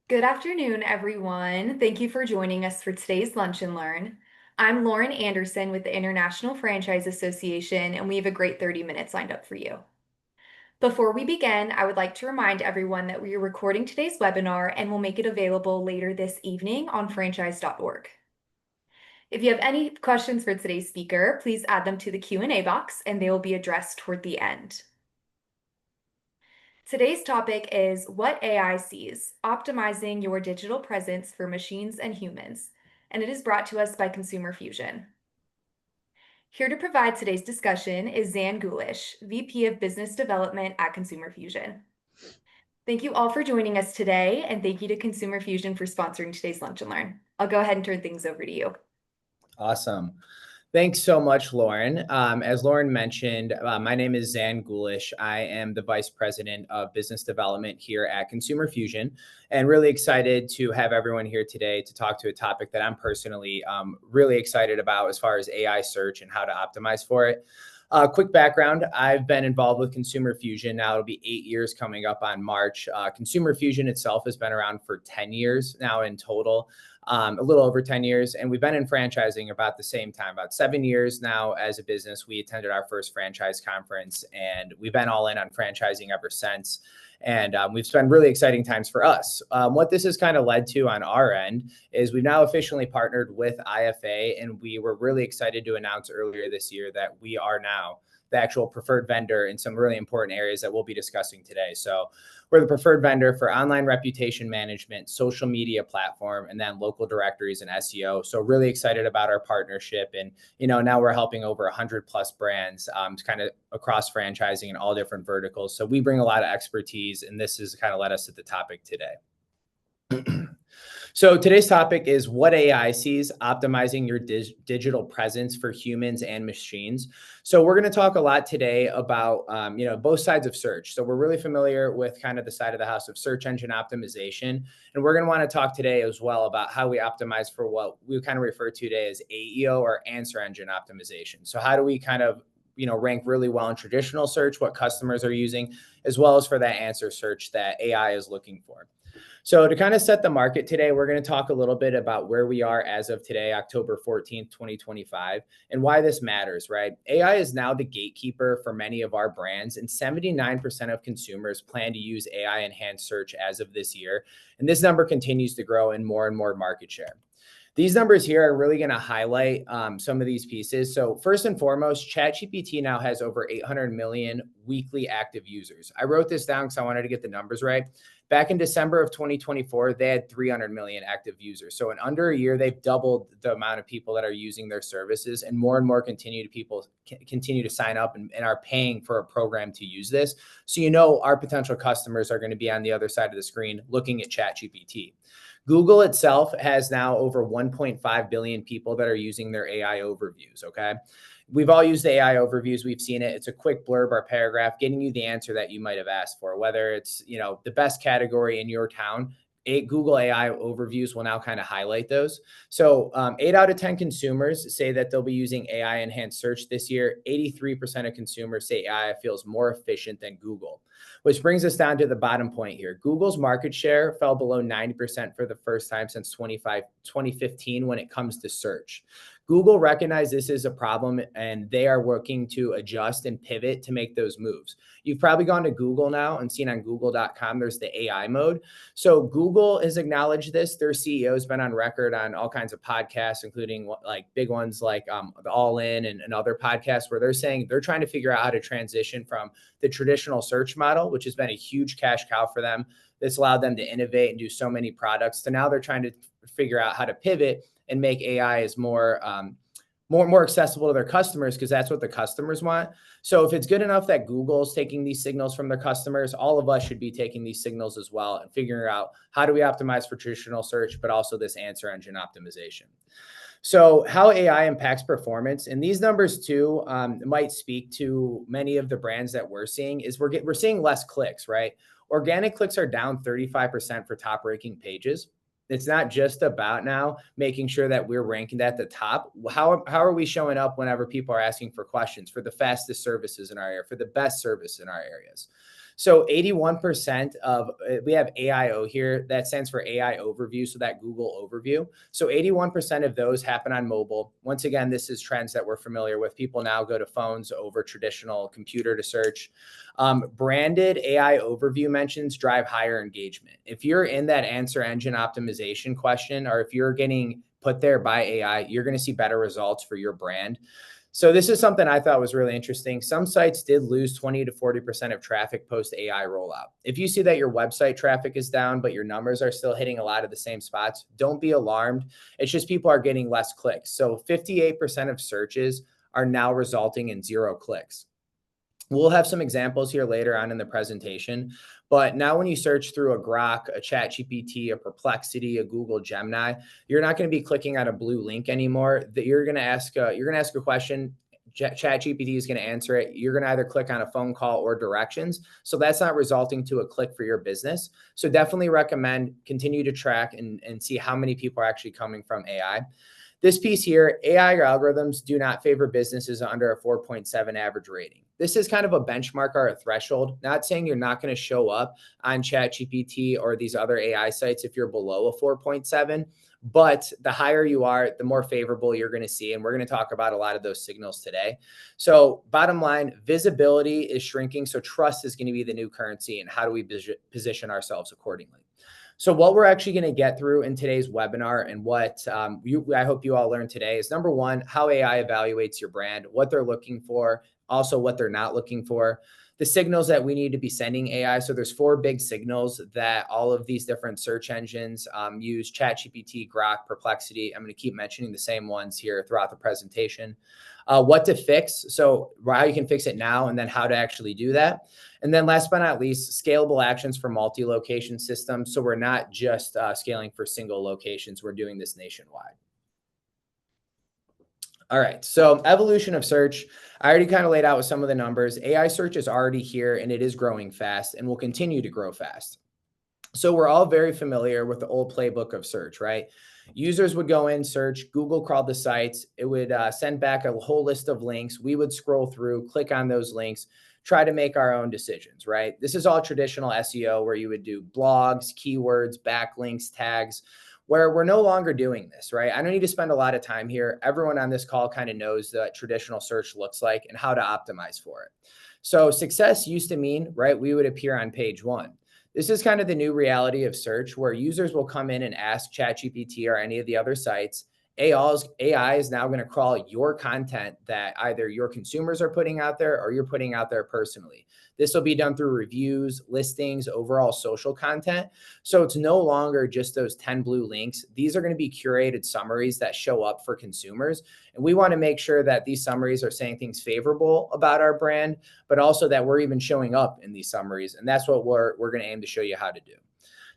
Good afternoon, everyone. Thank you for joining us for today's Lunch and Learn. I'm Lauren Anderson with the International Franchise Association, and we have a great 30 minutes lined up for you. Before we begin, I would like to remind everyone that we are recording today's webinar and will make it available later this evening on franchise.org. If you have any questions for today's speaker, please add them to the Q&A box and they will be addressed toward the end. Today's topic is What AI Sees, Optimizing Your Digital Presence for Machines and Humans, and it is brought to us by Consumer Fusion. Here to provide today's discussion is Zan Gulish, VP of Business Development at Consumer Fusion. Thank you all for joining us today, and thank you to Consumer Fusion for sponsoring today's Lunch and Learn. I'll go ahead and turn things over to you. Awesome. Thanks so much, Lauren. As Lauren mentioned, my name is Zan Gulish. I am the Vice President of Business Development here at Consumer Fusion, and really excited to have everyone here today to talk to a topic that I'm personally really excited about as far as AI search and how to optimize for it. Quick background, I've been involved with Consumer Fusion. Now it'll be 8 years coming up on March. Consumer Fusion itself has been around for 10 years now in total. A little over 10 years. And we've been in franchising about the same time, about 7 years now as a business. We attended our first franchise conference and we've been all in on franchising ever since. And we've spent really exciting times for us. What this has kind of led to on our end is we've now officially partnered with IFA, and we were really excited to announce earlier this year that we are now the actual preferred vendor in some really important areas that we'll be discussing today. So we're the preferred vendor for online reputation management, social media platform, and then local directories and SEO. So really excited about our partnership. And, now we're helping over 100 plus brands kind of across franchising in all different verticals. So we bring a lot of expertise, and this has kind of led us to the topic today. So today's topic is what AI sees, optimizing your digital presence for humans and machines. So we're going to talk a lot today about, both sides of search. So we're really familiar with kind of the side of the house of search engine optimization. And we're going to want to talk today as well about how we optimize for what we kind of refer to today as AEO or answer engine optimization. So how do we kind of rank really well in traditional search, what customers are using, as well as for that answer search that AI is looking for. So to kind of set the market today, we're going to talk a little bit about where we are as of today, October 14th, 2025, and why this matters, right? AI is now the gatekeeper for many of our brands, and 79% of consumers plan to use AI enhanced search as of this year. And this number continues to grow in more and more market share. These numbers here are really going to highlight some of these pieces. So first and foremost, ChatGPT now has over 800 million weekly active users. I wrote this down because I wanted to get the numbers right. Back in December of 2024, they had 300 million active users. So in under a year, they've doubled the amount of people that are using their services, and more people continue to sign up and are paying for a program to use this. So our potential customers are going to be on the other side of the screen looking at ChatGPT. Google itself has now over 1.5 billion people that are using their AI overviews, okay? We've all used the AI overviews. We've seen it. It's a quick blurb or paragraph getting you the answer that you might have asked for, whether it's, the best category in your town. Google AI overviews will now kind of highlight those. So 8 out of 10 consumers say that they'll be using AI enhanced search this year. 83% of consumers say AI feels more efficient than Google, which brings us down to the bottom point here. Google's market share fell below 90% for the first time since 2015 when it comes to search. Google recognized this is a problem and they are working to adjust and pivot to make those moves. You've probably gone to Google now and seen on google.com, there's the AI mode. So Google has acknowledged this. Their CEO has been on record on all kinds of podcasts, including like big ones like the All In and other podcasts where they're saying they're trying to figure out how to transition from the traditional search model, which has been a huge cash cow for them. That's allowed them to innovate and do so many products. So now they're trying to figure out how to pivot and make AI as more accessible to their customers, because that's what the customers want. So if it's good enough that Google's taking these signals from their customers, all of us should be taking these signals as well and figuring out how do we optimize for traditional search, but also this answer engine optimization. So how AI impacts performance, and these numbers too might speak to many of the brands that we're seeing, is we're seeing less clicks, right? Organic clicks are down 35% for top ranking pages. It's not just about now making sure that we're ranking at the top. How are we showing up whenever people are asking for questions for the fastest services in our area, for the best service in our areas? So 81% of, we have AIO here. That stands for AI overview. So that Google overview. So 81% of those happen on mobile. Once again, this is trends that we're familiar with. People now go to phones over traditional computer to search. Branded AI overview mentions drive higher engagement. If you're in that answer engine optimization question, or if you're getting put there by AI, you're going to see better results for your brand. So this is something I thought was really interesting. Some sites did lose 20 to 40% of traffic post AI rollout. If you see that your website traffic is down, but your numbers are still hitting a lot of the same spots, don't be alarmed. It's just people are getting less clicks. So 58% of searches are now resulting in 0 clicks. We'll have some examples here later on in the presentation, but now when you search through a Grok, a ChatGPT, a Perplexity, a Google Gemini, you're not going to be clicking on a blue link anymore. That you're going to ask a question. ChatGPT is going to answer it. You're going to either click on a phone call or directions. So that's not resulting to a click for your business. So definitely recommend continue to track and see how many people are actually coming from AI. This piece here, AI algorithms do not favor businesses under a 4.7 average rating. This is kind of a benchmark or a threshold. Not saying you're not going to show up on ChatGPT or these other AI sites if you're below a 4.7, but the higher you are, the more favorable you're going to see. And we're going to talk about a lot of those signals today. So bottom line, visibility is shrinking. So trust is going to be the new currency. And how do we position ourselves accordingly? So what we're actually going to get through in today's webinar and what I hope you all learned today is, number one, how AI evaluates your brand, what they're looking for, also what they're not looking for, the signals that we need to be sending AI. So there's 4 big signals that all of these different search engines use: ChatGPT, Grok, Perplexity. I'm going to keep mentioning the same ones here throughout the presentation. What to fix, so how you can fix it now, and then how to actually do that. And then last but not least, scalable actions for multi-location systems. So we're not just scaling for single locations. We're doing this nationwide. All right. So evolution of search, I already kind of laid out with some of the numbers. AI search is already here and it is growing fast and will continue to grow fast. So we're all very familiar with the old playbook of search, right? Users would go in, search, Google crawled the sites. It would send back a whole list of links. We would scroll through, click on those links, try to make our own decisions, right? This is all traditional SEO where you would do blogs, keywords, backlinks, tags, where we're no longer doing this, right? I don't need to spend a lot of time here. Everyone on this call kind of knows what traditional search looks like and how to optimize for it. So success used to mean, right, we would appear on page 1. This is kind of the new reality of search where users will come in and ask ChatGPT or any of the other sites. AI is now going to crawl your content that either your consumers are putting out there or you're putting out there personally. This will be done through reviews, listings, overall social content. So it's no longer just those 10 blue links. These are going to be curated summaries that show up for consumers. And we want to make sure that these summaries are saying things favorable about our brand, but also that we're even showing up in these summaries. And that's what we're going to aim to show you how to do.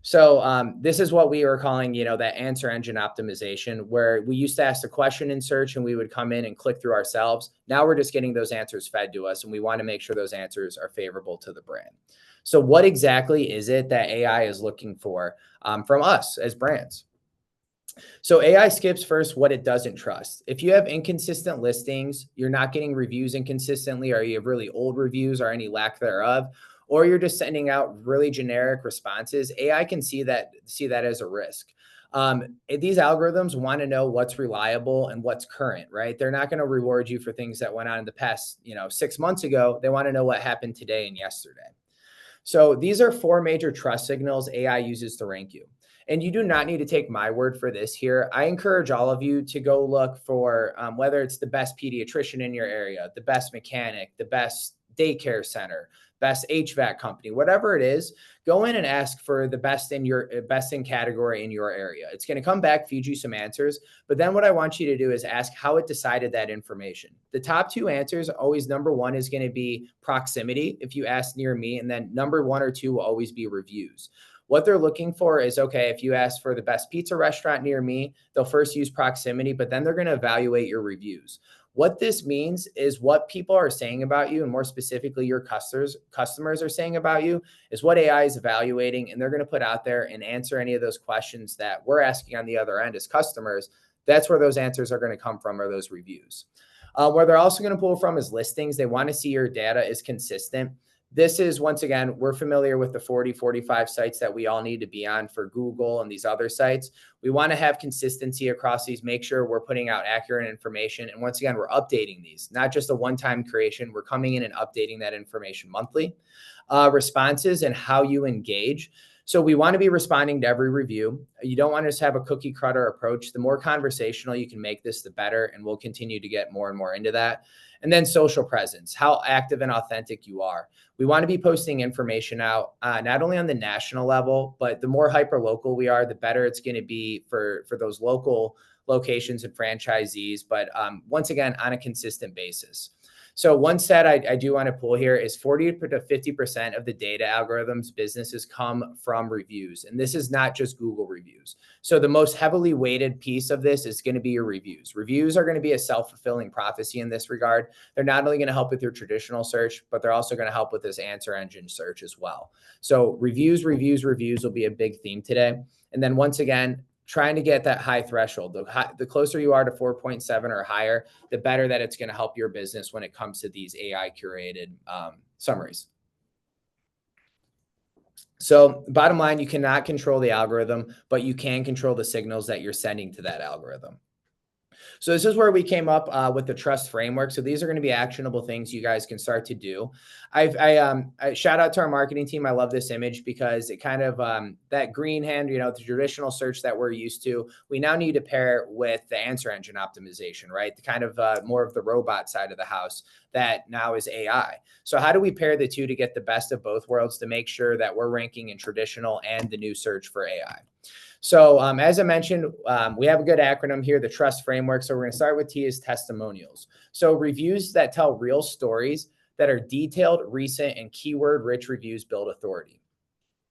So this is what we were calling, that answer engine optimization, where we used to ask the question in search and we would come in and click through ourselves. Now we're just getting those answers fed to us, and we want to make sure those answers are favorable to the brand. So what exactly is it that AI is looking for from us as brands? So AI skips first what it doesn't trust. If you have inconsistent listings, you're not getting reviews inconsistently, or you have really old reviews or any lack thereof, or you're just sending out really generic responses, AI can see that as a risk. These algorithms want to know what's reliable and what's current, right? They're not going to reward you for things that went on in the past, 6 months ago. They want to know what happened today and yesterday. So these are 4 major trust signals AI uses to rank you. And you do not need to take my word for this here. I encourage all of you to go look for whether it's the best pediatrician in your area, the best mechanic, the best daycare center, best HVAC company, whatever it is, go in and ask for the best in category in your area. It's going to come back, feed you some answers. But then what I want you to do is ask how it decided that information. The top 2 answers, always number 1 is going to be proximity if you ask near me. And then number 1 or 2 will always be reviews. What they're looking for is, okay, if you ask for the best pizza restaurant near me, they'll first use proximity, but then they're going to evaluate your reviews. What this means is what people are saying about you, and more specifically, your customers are saying about you, is what AI is evaluating, and they're going to put out there and answer any of those questions that we're asking on the other end as customers. That's where those answers are going to come from, or those reviews. Where they're also going to pull from is listings. They want to see your data is consistent. This is, once again, we're familiar with the 40, 45 sites that we all need to be on for Google and these other sites. We want to have consistency across these, make sure we're putting out accurate information. And once again, we're updating these, not just a one-time creation. We're coming in and updating that information monthly. Responses and how you engage. So we want to be responding to every review. You don't want to just have a cookie cutter approach. The more conversational you can make this, the better. And we'll continue to get more and more into that. And then social presence, how active and authentic you are. We want to be posting information out, not only on the national level, but the more hyper local we are, the better it's going to be for those local locations and franchisees. But once again, on a consistent basis. So one stat I do want to pull here is 40 to 50% of the data algorithms businesses come from reviews. And this is not just Google reviews. So the most heavily weighted piece of this is going to be your reviews. Reviews are going to be a self-fulfilling prophecy in this regard. They're not only going to help with your traditional search, but they're also going to help with this answer engine search as well. So reviews will be a big theme today. And then once again, trying to get that high threshold. The closer you are to 4.7 or higher, the better that it's going to help your business when it comes to these AI curated summaries. So bottom line, you cannot control the algorithm, but you can control the signals that you're sending to that algorithm. So this is where we came up with the trust framework. So these are going to be actionable things you guys can start to do. I shout out to our marketing team. I love this image because it kind of that green hand, the traditional search that we're used to, we now need to pair with the answer engine optimization, right? The kind of more of the robot side of the house that now is AI. So how do we pair the two to get the best of both worlds to make sure that we're ranking in traditional and the new search for AI? So as I mentioned, we have a good acronym here, the trust framework. So we're going to start with T is testimonials. So reviews that tell real stories that are detailed, recent, and keyword-rich reviews build authority.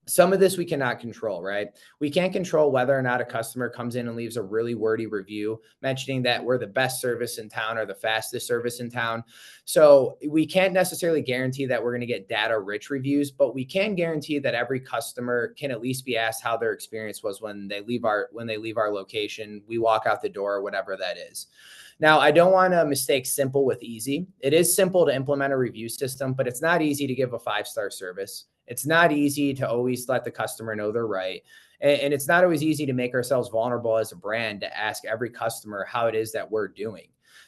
Some of this we cannot control, right? We can't control whether or not a customer comes in and leaves a really wordy review mentioning that we're the best service in town or the fastest service in town. So we can't necessarily guarantee that we're going to get data-rich reviews, but we can guarantee that every customer can at least be asked how their experience was when they leave our location, we walk out the door, whatever that is. Now, I don't want to mistake simple with easy. It is simple to implement a review system, but it's not easy to give a 5-star service. It's not easy to always let the customer know they're right. And it's not always easy to make ourselves vulnerable as a brand to ask every customer how it is that we're doing.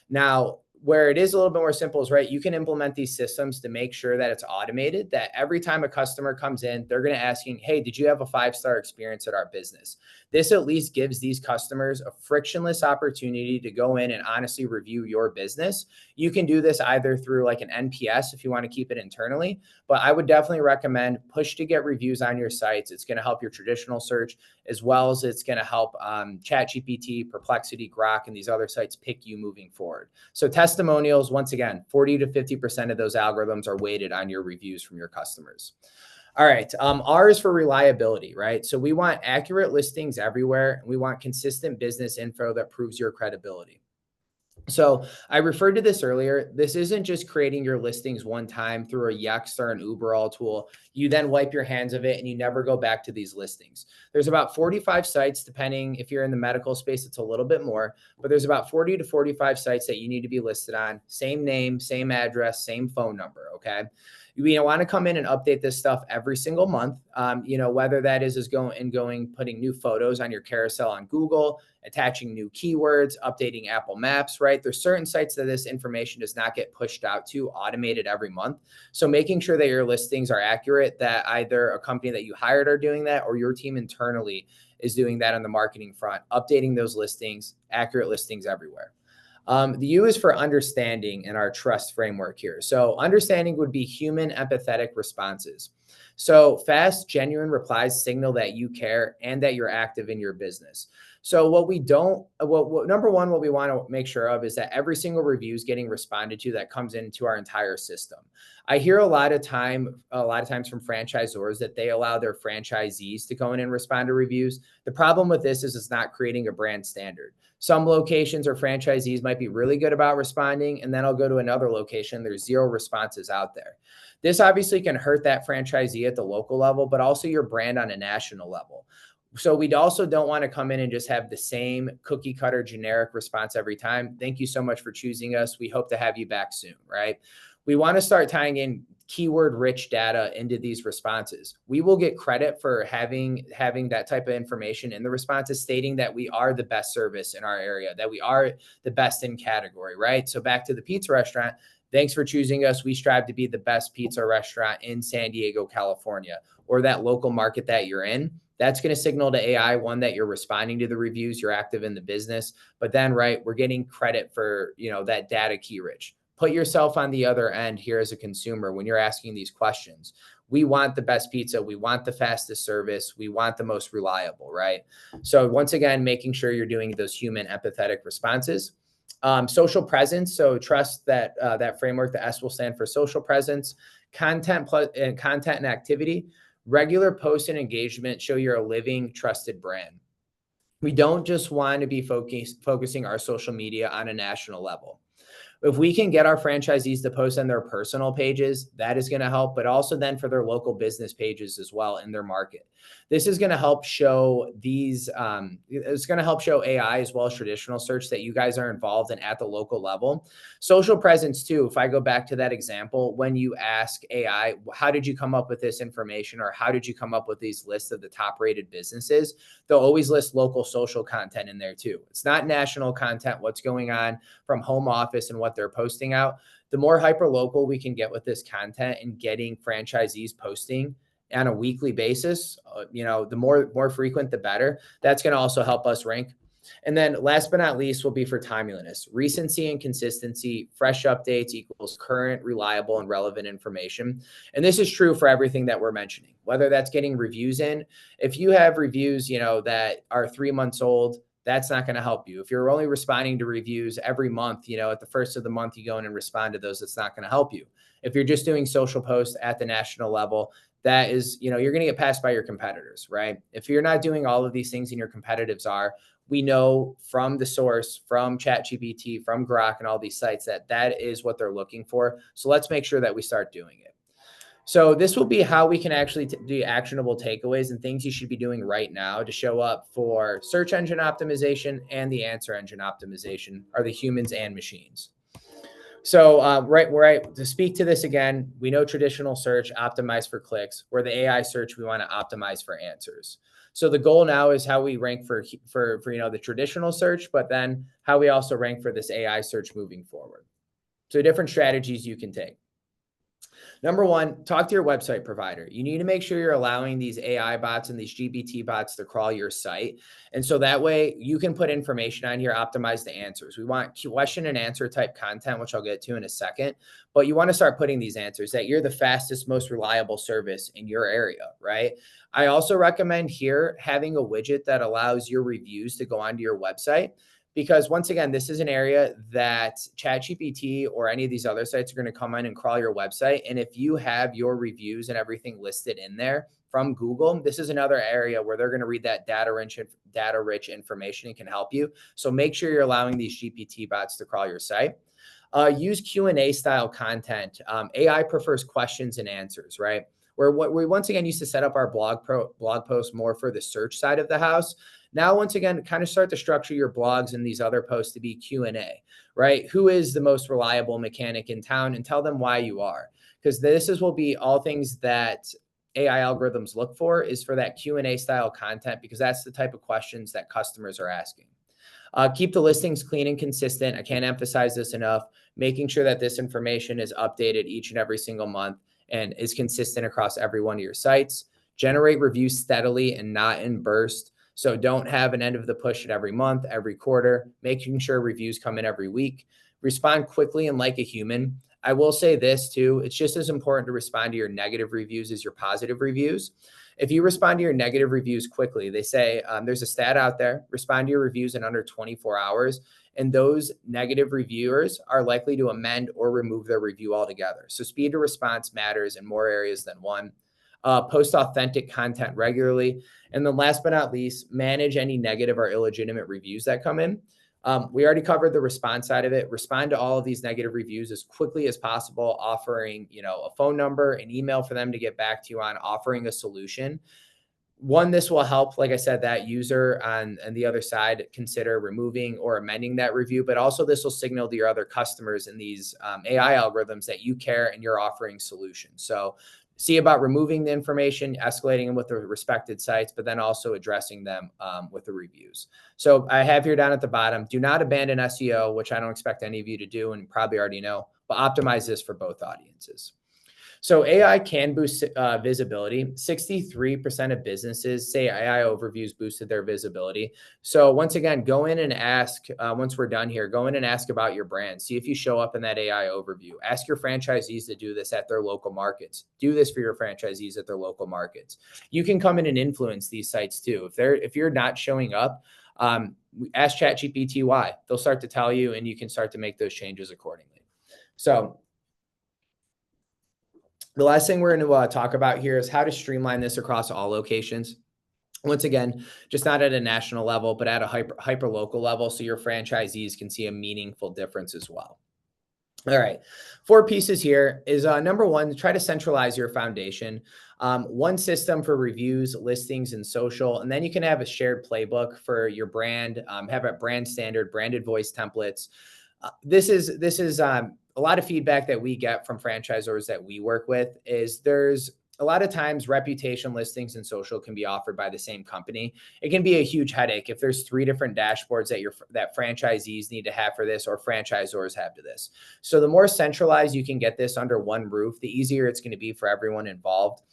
Now, where it is a little bit more simple is, right, you can implement these systems to make sure that it's automated, that every time a customer comes in, they're going to asking, hey, did you have a 5-star experience at our business? This at least gives these customers a frictionless opportunity to go in and honestly review your business. You can do this either through like an NPS if you want to keep it internally, but I would definitely recommend push to get reviews on your sites. It's going to help your traditional search as well as it's going to help ChatGPT, Perplexity, Grok, and these other sites pick you moving forward. So testimonials, once again, 40 to 50% of those algorithms are weighted on your reviews from your customers. All right. R is for reliability, right? So we want accurate listings everywhere. And we want consistent business info that proves your credibility. So I referred to this earlier. This isn't just creating your listings one time through a Yext or an Uberall tool. You then wipe your hands of it and you never go back to these listings. There's about 45 sites, depending if you're in the medical space, it's a little bit more, but there's about 40 to 45 sites that you need to be listed on. Same name, same address, same phone number. Okay. You want to come in and update this stuff every single month. Whether that is putting new photos on your carousel on Google, attaching new keywords, updating Apple Maps, right? There's certain sites that this information does not get pushed out to automated every month. So making sure that your listings are accurate, that either a company that you hired are doing that or your team internally is doing that on the marketing front, updating those listings, accurate listings everywhere. The U is for understanding in our trust framework here. So understanding would be human empathetic responses. So fast, genuine replies signal that you care and that you're active in your business. So number one, what we want to make sure of is that every single review is getting responded to that comes into our entire system. I hear a lot of times from franchisors that they allow their franchisees to go in and respond to reviews. The problem with this is it's not creating a brand standard. Some locations or franchisees might be really good about responding, and then I'll go to another location. There's 0 responses out there. This obviously can hurt that franchisee at the local level, but also your brand on a national level. So we also don't want to come in and just have the same cookie cutter generic response every time. Thank you so much for choosing us. We hope to have you back soon, right? We want to start tying in keyword rich data into these responses. We will get credit for having that type of information in the responses, stating that we are the best service in our area, that we are the best in category, right? So back to the pizza restaurant. Thanks for choosing us. We strive to be the best pizza restaurant in San Diego, California, or that local market that you're in. That's going to signal to AI, one, that you're responding to the reviews, you're active in the business, but then, right, we're getting credit for, that data key rich. Put yourself on the other end here as a consumer when you're asking these questions. We want the best pizza. We want the fastest service. We want the most reliable, right? So once again, making sure you're doing those human empathetic responses. Social presence. So trust that that framework, the S will stand for social presence, content and activity. Regular post and engagement show you're a living, trusted brand. We don't just want to be focusing our social media on a national level. If we can get our franchisees to post on their personal pages, that is going to help, but also then for their local business pages as well in their market. This is going to help show it's going to help show AI as well as traditional search that you guys are involved in at the local level. Social presence too. If I go back to that example, when you ask AI, how did you come up with this information, or how did you come up with these lists of the top rated businesses? They'll always list local social content in there too. It's not national content, what's going on from home office and what they're posting out. The more hyper local we can get with this content and getting franchisees posting on a weekly basis, the more frequent, the better. That's going to also help us rank. And then last but not least will be for timeliness. Recency and consistency. Fresh updates equals current, reliable, and relevant information. And this is true for everything that we're mentioning, whether that's getting reviews in. If you have reviews, that are 3 months old, that's not going to help you. If you're only responding to reviews every month, at the first of the month, you go in and respond to those, it's not going to help you. If you're just doing social posts at the national level, that is, you're going to get passed by your competitors, right? If you're not doing all of these things and your competitors are, we know from the source, from ChatGPT, from Grok and all these sites that is what they're looking for. So let's make sure that we start doing it. So this will be how we can actually do actionable takeaways and things you should be doing right now to show up for search engine optimization and the answer engine optimization, are the humans and machines. So right, to speak to this again, we know traditional search optimized for clicks, where the AI search, we want to optimize for answers. So the goal now is how we rank for the traditional search, but then how we also rank for this AI search moving forward. So different strategies you can take. Number one, talk to your website provider. You need to make sure you're allowing these AI bots and these GPT bots to crawl your site. And so that way you can put information on here, optimize the answers. We want question and answer type content, which I'll get to in a second, but you want to start putting these answers that you're the fastest, most reliable service in your area, right? I also recommend here having a widget that allows your reviews to go onto your website. Because once again, this is an area that ChatGPT or any of these other sites are going to come in and crawl your website. And if you have your reviews and everything listed in there from Google, this is another area where they're going to read that data-rich information and can help you. So make sure you're allowing these GPT bots to crawl your site. Use Q&A style content. AI prefers questions and answers, right? Where what we once again used to set up our blog posts more for the search side of the house. Now, once again, kind of start to structure your blogs and these other posts to be Q&A, right? Who is the most reliable mechanic in town, and tell them why you are. Because will be all things that AI algorithms look for, is for that Q&A style content, because that's the type of questions that customers are asking. Keep the listings clean and consistent. I can't emphasize this enough. Making sure that this information is updated each and every single month and is consistent across every one of your sites. Generate reviews steadily and not in bursts. So don't have an end of the push at every month, every quarter, making sure reviews come in every week. Respond quickly and like a human. I will say this too, it's just as important to respond to your negative reviews as your positive reviews. If you respond to your negative reviews quickly, they say there's a stat out there, respond to your reviews in under 24 hours. And those negative reviewers are likely to amend or remove their review altogether. So speed to response matters in more areas than one. Post authentic content regularly. And then last but not least, manage any negative or illegitimate reviews that come in. We already covered the response side of it. Respond to all of these negative reviews as quickly as possible, offering, a phone number, an email for them to get back to you on, offering a solution. One, this will help, like I said, that user on the other side consider removing or amending that review, but also this will signal to your other customers in these AI algorithms that you care and you're offering solutions. So see about removing the information, escalating them with the respected sites, but then also addressing them with the reviews. So I have here down at the bottom, do not abandon SEO, which I don't expect any of you to do and probably already know, but optimize this for both audiences. So AI can boost visibility. 63% of businesses say AI overviews boosted their visibility. So once again, go in and ask, once we're done here, go in and ask about your brand. See if you show up in that AI overview. Ask your franchisees to do this at their local markets. Do this for your franchisees at their local markets. You can come in and influence these sites too. If you're not showing up, ask ChatGPT why. They'll start to tell you, and you can start to make those changes accordingly. So the last thing we're going to talk about here is how to streamline this across all locations. Once again, just not at a national level, but at a hyper local level, so your franchisees can see a meaningful difference as well. All right, 4 pieces here is number one, try to centralize your foundation. One system for reviews, listings, and social, and then you can have a shared playbook for your brand. Have a brand standard, branded voice templates. This is a lot of feedback that we get from franchisors that we work with is there's a lot of times reputation, listings, and social can be offered by the same company. It can be a huge headache if there's 3 different dashboards that franchisees need to have for this or franchisors have to this. So the more centralized you can get this under one roof, the easier it's going to be for everyone involved.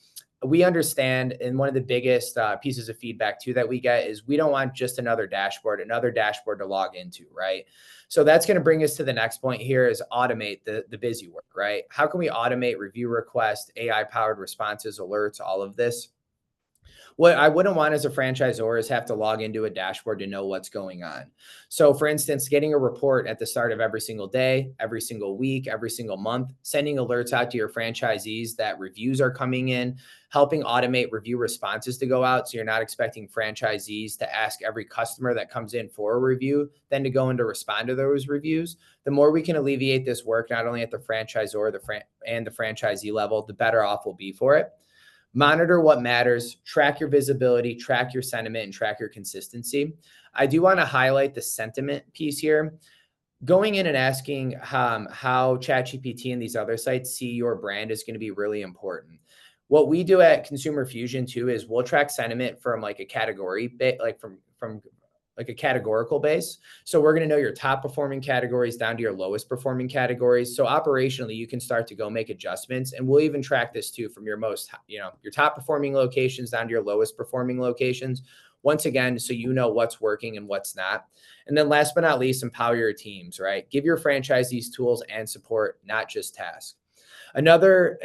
We understand, and one of the biggest pieces of feedback too that we get is we don't want just another dashboard to log into, right? So that's going to bring us to the next point here is automate the busy work, right? How can we automate review requests, AI powered responses, alerts, all of this? What I wouldn't want as a franchisor is have to log into a dashboard to know what's going on. So for instance, getting a report at the start of every single day, every single week, every single month, sending alerts out to your franchisees that reviews are coming in, helping automate review responses to go out. So you're not expecting franchisees to ask every customer that comes in for a review, then to go in to respond to those reviews. The more we can alleviate this work, not only at the franchisor, and the franchisee level, the better off we'll be for it. Monitor what matters, track your visibility, track your sentiment, and track your consistency. I do want to highlight the sentiment piece here. Going in and asking how ChatGPT and these other sites see your brand is going to be really important. What we do at Consumer Fusion too is we'll track sentiment from like a category, like from like a categorical base. So we're going to know your top performing categories down to your lowest performing categories. So operationally, you can start to go make adjustments. And we'll even track this too from your your top performing locations down to your lowest performing locations. Once again, so you know what's working and what's not. And then last but not least, empower your teams, right? Give your franchisees tools and support, not just tasks. Another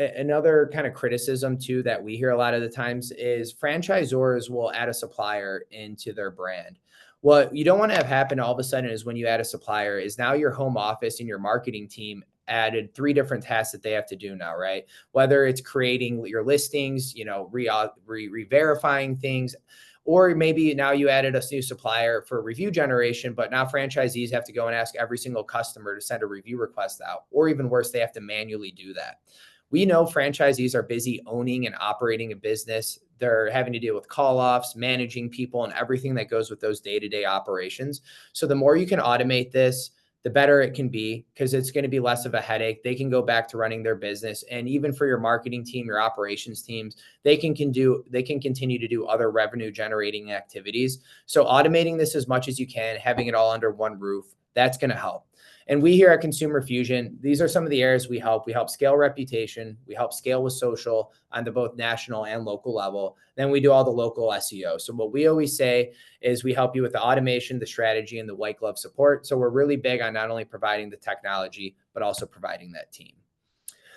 kind of criticism too that we hear a lot of the times is franchisors will add a supplier into their brand. What you don't want to have happen all of a sudden is when you add a supplier is now your home office and your marketing team added 3 different tasks that they have to do now, right? Whether it's creating your listings, re-verifying things, or maybe now you added a new supplier for review generation, but now franchisees have to go and ask every single customer to send a review request out, or even worse, they have to manually do that. We know franchisees are busy owning and operating a business. They're having to deal with call-offs, managing people, and everything that goes with those day-to-day operations. So the more you can automate this, the better it can be because it's going to be less of a headache. They can go back to running their business. And even for your marketing team, your operations teams, they can continue to do other revenue generating activities. So automating this as much as you can, having it all under one roof, that's going to help. And we here at Consumer Fusion, these are some of the areas we help. We help scale reputation. We help scale with social on the both national and local level. Then we do all the local SEO. So what we always say is we help you with the automation, the strategy, and the white glove support. So we're really big on not only providing the technology, but also providing that team.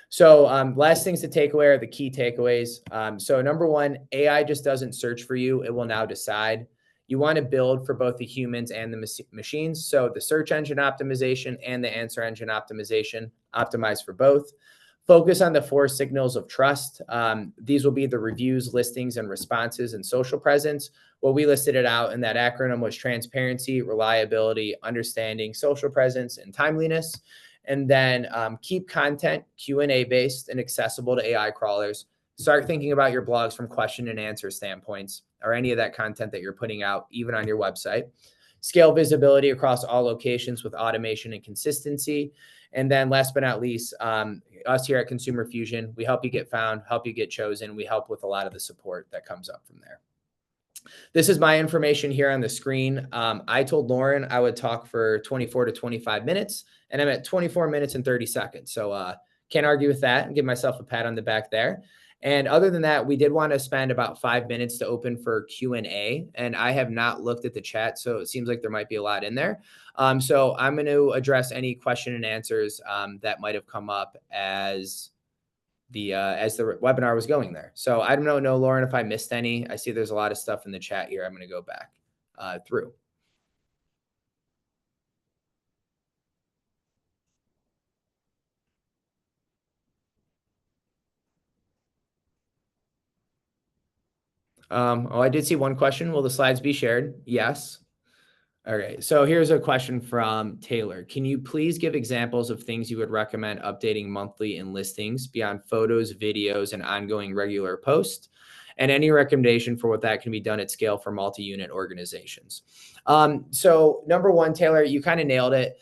So last things to take away are the key takeaways. So number one, AI just doesn't search for you. It will now decide. You want to build for both the humans and the machines. So the search engine optimization and the answer engine optimization, optimize for both. Focus on the 4 signals of trust. These will be the reviews, listings, and responses and social presence. What we listed it out in that acronym was transparency, reliability, understanding, social presence, and timeliness. And then keep content Q&A based and accessible to AI crawlers. Start thinking about your blogs from question and answer standpoints. or any of that content that you're putting out, even on your website. Scale visibility across all locations with automation and consistency. And then last but not least, us here at Consumer Fusion, we help you get found, help you get chosen. We help with a lot of the support that comes up from there. This is my information here on the screen. I told Lauren I would talk for 24 to 25 minutes, and I'm at 24 minutes and 30 seconds. So can't argue with that and give myself a pat on the back there. And other than that, we did want to spend about 5 minutes to open for Q&A, and I have not looked at the chat, so it seems like there might be a lot in there. So I'm going to address any question and answers that might have come up as the webinar was going there. So I don't know, Lauren, if I missed any. I see there's a lot of stuff in the chat here. I'm going to go back through. Oh, I did see one question. Will the slides be shared? Yes. All right. So here's a question from Taylor. Can you please give examples of things you would recommend updating monthly in listings beyond photos, videos, and ongoing regular posts? And any recommendation for what that can be done at scale for multi-unit organizations? So number one, Taylor, you kind of nailed it.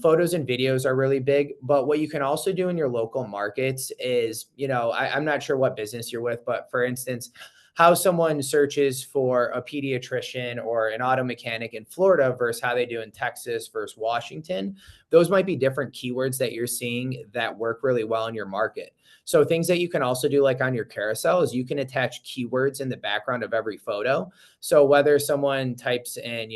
Photos and videos are really big, but what you can also do in your local markets is, I'm not sure what business you're with, but for instance, how someone searches for a pediatrician or an auto mechanic in Florida versus how they do in Texas versus Washington. Those might be different keywords that you're seeing that work really well in your market. So things that you can also do, like on your carousel, is you can attach keywords in the background of every photo. So whether someone types in,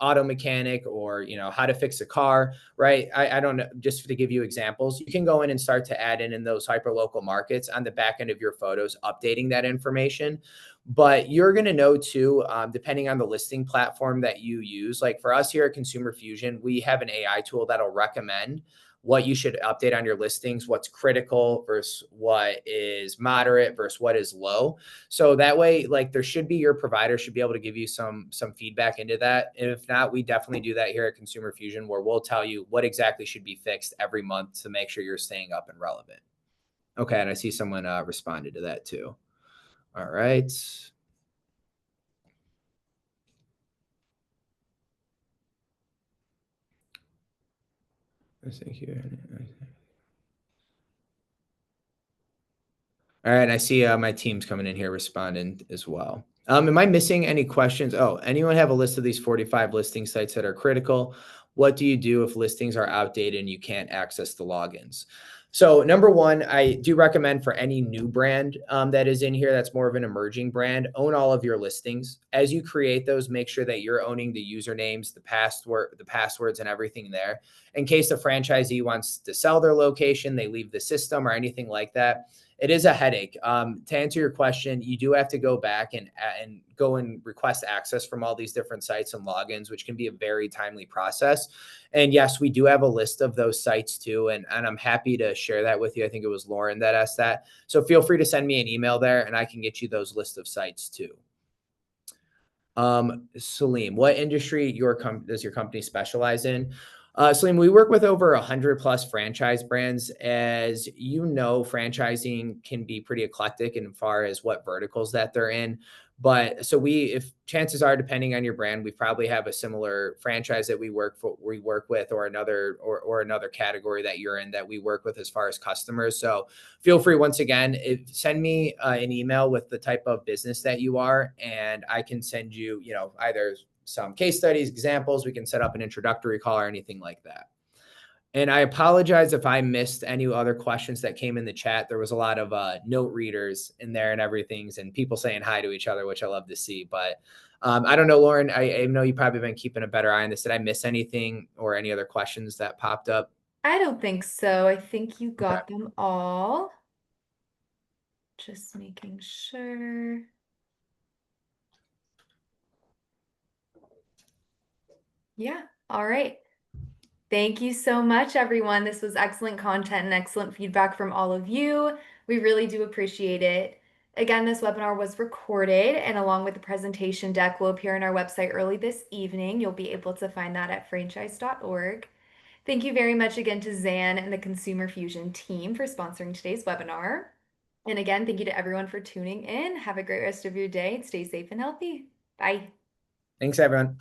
auto mechanic or, how to fix a car, right? I don't know, just to give you examples, you can go in and start to add in those hyper local markets on the back end of your photos, updating that information. But you're going to know too, depending on the listing platform that you use. Like for us here at Consumer Fusion, we have an AI tool that'll recommend what you should update on your listings, what's critical versus what is moderate versus what is low. So that way, like your provider should be able to give you some feedback into that. And if not, we definitely do that here at Consumer Fusion, where we'll tell you what exactly should be fixed every month to make sure you're staying up and relevant. Okay, and I see someone responded to that too. All right. Thank you. All right, I see my team's coming in here responding as well. Am I missing any questions? Oh, anyone have a list of these 45 listing sites that are critical? What do you do if listings are outdated and you can't access the logins? So number one, I do recommend for any new brand that is in here, that's more of an emerging brand, own all of your listings. As you create those, make sure that you're owning the usernames, the passwords and everything there. In case the franchisee wants to sell their location, they leave the system or anything like that, it is a headache. To answer your question, you do have to go back and go and request access from all these different sites and logins, which can be a very timely process. And yes, we do have a list of those sites too. And I'm happy to share that with you. I think it was Lauren that asked that. So feel free to send me an email there and I can get you those list of sites too. Salim, what industry does your company specialize in? Salim, we work with over 100 plus franchise brands. As you know, franchising can be pretty eclectic in far as what verticals that they're in. But so if chances are, depending on your brand, we probably have a similar franchise that we work with, or another category that you're in that we work with as far as customers. So feel free, once again, send me an email with the type of business that you are, and I can send you, either some case studies, examples. We can set up an introductory call or anything like that. And I apologize if I missed any other questions that came in the chat. There was a lot of note readers in there and everything, and people saying hi to each other, which I love to see. But I don't know, Lauren, I know you've probably been keeping a better eye on this. Did I miss anything or any other questions that popped up? I don't think so. I think you Okay. got them all. Just making sure. Yeah. All right. Thank you so much, everyone. This was excellent content and excellent feedback from all of you. We really do appreciate it. Again, this webinar was recorded, and along with the presentation deck will appear on our website early this evening. You'll be able to find that at franchise.org. Thank you very much again to Zan and the Consumer Fusion team for sponsoring today's webinar. And again, thank you to everyone for tuning in. Have a great rest of your day. Stay safe and healthy. Bye. Thanks, everyone.